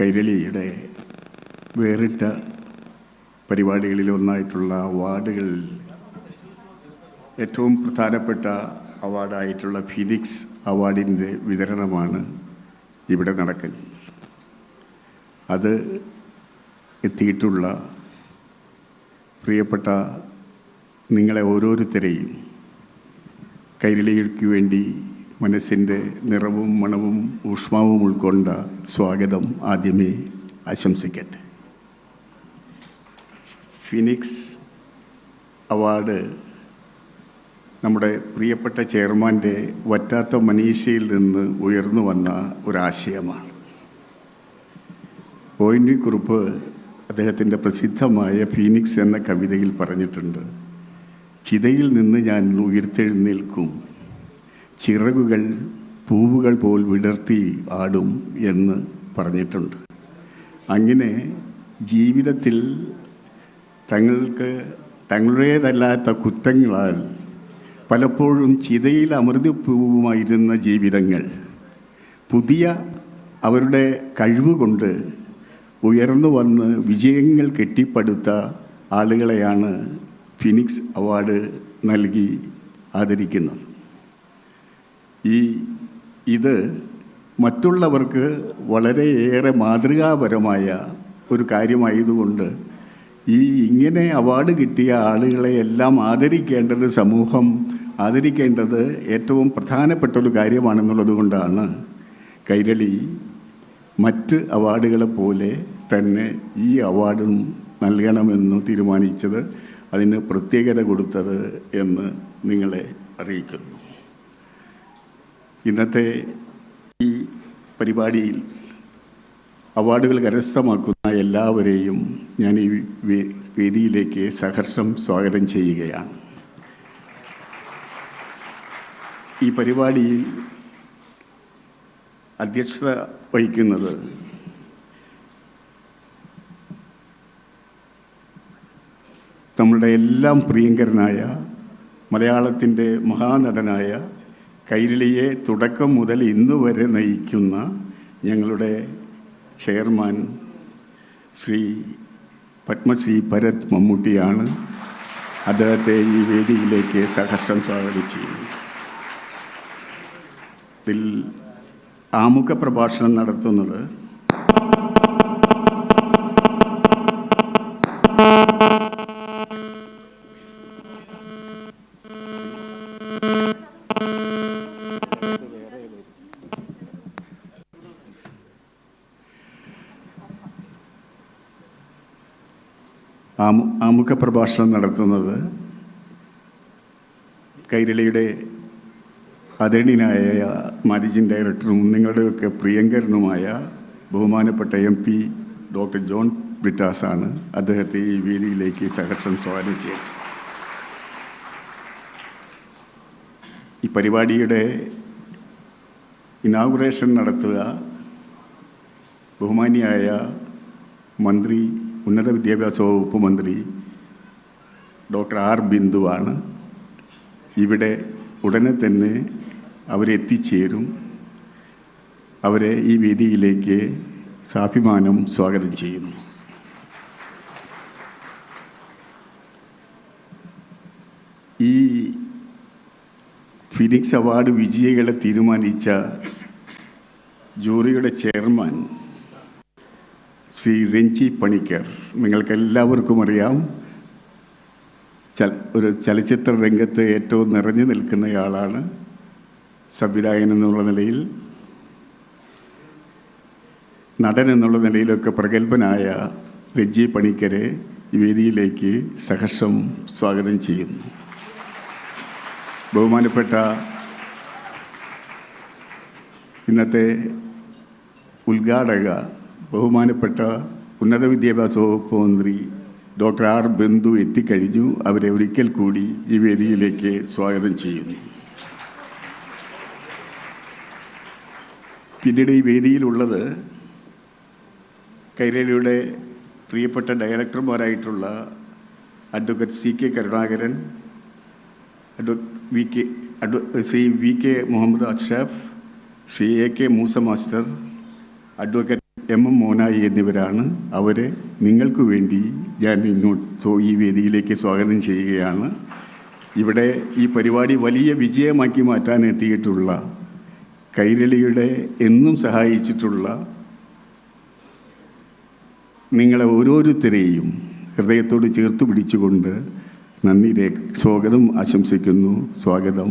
കൈരളിയുടെ വേറിട്ട പരിപാടികളിലൊന്നായിട്ടുള്ള അവാർഡുകളിൽ ഏറ്റവും പ്രധാനപ്പെട്ട അവാർഡായിട്ടുള്ള ഫീനിക്സ് അവാർഡിൻ്റെ വിതരണമാണ് ഇവിടെ നടക്കുന്നത്. അത് എത്തിയിട്ടുള്ള പ്രിയപ്പെട്ട നിങ്ങളെ ഓരോരുത്തരെയും കൈരളിക്ക് വേണ്ടി മനസ്സിൻ്റെ നിറവും മണവും ഊഷ്മാവും ഉൾക്കൊണ്ട സ്വാഗതം ആദ്യമേ ആശംസിക്കട്ടെ. ഫിനിക്സ് അവാർഡ് നമ്മുടെ പ്രിയപ്പെട്ട ചെയർമാൻ്റെ വറ്റാത്ത മനീഷയിൽ നിന്ന് ഉയർന്നു വന്ന ഒരാശയമാണ്. ONV കുറുപ്പ് അദ്ദേഹത്തിൻ്റെ പ്രസിദ്ധമായ ഫീനിക്സ് എന്ന കവിതയിൽ പറഞ്ഞിട്ടുണ്ട്, ചിതയിൽ നിന്ന് ഞാൻ ഉയർത്തെഴുന്നേൽക്കും, ചിറകുകൾ പൂവുകൾ പോൽ വിടർത്തി ആടും എന്ന് പറഞ്ഞിട്ടുണ്ട്. അങ്ങനെ ജീവിതത്തിൽ തങ്ങളുടേതല്ലാത്ത കുറ്റങ്ങളാൽ പലപ്പോഴും ചിതയിൽ അമൃതപൂവുമായിരുന്ന ജീവിതങ്ങൾ പുതിയ അവരുടെ കഴിവുകൊണ്ട് ഉയർന്നു വന്ന് വിജയങ്ങൾ കെട്ടിപ്പടുത്ത ആളുകളെയാണ് ഫിനിക്സ് അവാർഡ് നൽകി ആദരിക്കുന്നത്. ഇത് മറ്റുള്ളവർക്ക് വളരെയേറെ മാതൃകാപരമായ ഒരു കാര്യമായതുകൊണ്ട് ഇങ്ങനെ അവാർഡ് കിട്ടിയ ആളുകളെ എല്ലാം ആദരിക്കേണ്ടത്, സമൂഹം ആദരിക്കേണ്ടത് ഏറ്റവും പ്രധാനപ്പെട്ട ഒരു കാര്യമാണെന്നുള്ളത് കൊണ്ടാണ് കൈരളി മറ്റ് അവാർഡുകളെ പോലെ തന്നെ ഈ അവാർഡും നൽകണമെന്ന് തീരുമാനിച്ചത്, അതിന് പ്രത്യേകത കൊടുത്തത് എന്ന് നിങ്ങളെ അറിയിക്കുന്നു. ഇന്നത്തെ ഈ പരിപാടിയിൽ അവാർഡുകൾ കരസ്ഥമാക്കുന്ന എല്ലാവരെയും ഞാൻ ഈ വേദിയിലേക്ക് സഹർഷം സ്വാഗതം ചെയ്യുകയാണ്. ഈ പരിപാടിയിൽ അധ്യക്ഷത വഹിക്കുന്നത് നമ്മളുടെ എല്ലാം പ്രിയങ്കരനായ മലയാളത്തിൻ്റെ മഹാനടനായ കൈരളിയെ തുടക്കം മുതൽ ഇന്ന് വരെ നയിക്കുന്ന ഞങ്ങളുടെ ചെയർമാൻ ശ്രീ പത്മശ്രീ ഭരത് മമ്മൂട്ടിയാണ്. അദ്ദേഹത്തെ ഈ വേദിയിലേക്ക് സഹർഷം സ്വാഗതം ചെയ്യുന്നു. ഇതിൽ ആമുഖ പ്രഭാഷണം നടത്തുന്നത് ആമുഖ പ്രഭാഷണം നടത്തുന്നത് കൈരളിയുടെ ആദരണീയനായ മാനേജിംഗ് ഡയറക്ടറും നിങ്ങളുടെയൊക്കെ പ്രിയങ്കരനുമായ ബഹുമാനപ്പെട്ട MP ഡോക്ടർ ജോൺ ബ്രിട്ടാസാണ്. അദ്ദേഹത്തെ ഈ വേദിയിലേക്ക് സഹർഷം സ്വാഗതം ചെയ്യും. ഈ പരിപാടിയുടെ ഇനാഗുറേഷൻ നടത്തുക ബഹുമാനിയായ മന്ത്രി, ഉന്നത വിദ്യാഭ്യാസ വകുപ്പ് മന്ത്രി ഡോക്ടർ R. ബിന്ദുവാണ്. ഇവിടെ ഉടനെ തന്നെ അവരെത്തിച്ചേരും. അവരെ ഈ വേദിയിലേക്ക് സാഭിമാനം സ്വാഗതം ചെയ്യുന്നു. ഈ ഫിനിക്സ് അവാർഡ് വിജയികളെ തീരുമാനിച്ച ജൂറിയുടെ ചെയർമാൻ ശ്രീ രഞ്ജി പണിക്കർ, നിങ്ങൾക്കെല്ലാവർക്കും അറിയാം, ഒരു ചലച്ചിത്ര രംഗത്ത് ഏറ്റവും നിറഞ്ഞു നിൽക്കുന്നയാളാണ്. സംവിധായകൻ എന്നുള്ള നിലയിൽ, നടൻ എന്നുള്ള നിലയിലൊക്കെ പ്രഗത്ഭനായ രഞ്ജി പണിക്കരെ ഈ വേദിയിലേക്ക് സഹർഷം സ്വാഗതം ചെയ്യുന്നു. ബഹുമാനപ്പെട്ട ഇന്നത്തെ ഉദ്ഘാടക ബഹുമാനപ്പെട്ട ഉന്നത വിദ്യാഭ്യാസ വകുപ്പ് മന്ത്രി ഡോക്ടർ R. ബിന്ദു എത്തിക്കഴിഞ്ഞു. അവരെ ഒരിക്കൽ കൂടി ഈ വേദിയിലേക്ക് സ്വാഗതം ചെയ്യുന്നു. പിന്നീട് ഈ വേദിയിലുള്ളത് കൈരളിയുടെ പ്രിയപ്പെട്ട ഡയറക്ടർമാരായിട്ടുള്ള advocate CK Karunakaran, Shri VK Muhammad Ashraf, Shri AK Moosa master, advocate M Monayi എന്നിവരാണ്. അവരെ നിങ്ങൾക്ക് വേണ്ടി ഞാൻ ഇങ്ങോട്ട് ഈ വേദിയിലേക്ക് സ്വാഗതം ചെയ്യുകയാണ്. ഇവിടെ ഈ പരിപാടി വലിയ വിജയമാക്കി മാറ്റാൻ എത്തിയിട്ടുള്ള, കൈരളിയുടെ എന്നും സഹായിച്ചിട്ടുള്ള നിങ്ങളെ ഓരോരുത്തരെയും ഹൃദയത്തോട് ചേർത്ത് പിടിച്ചുകൊണ്ട് സ്വാഗതം ആശംസിക്കുന്നു. സ്വാഗതം.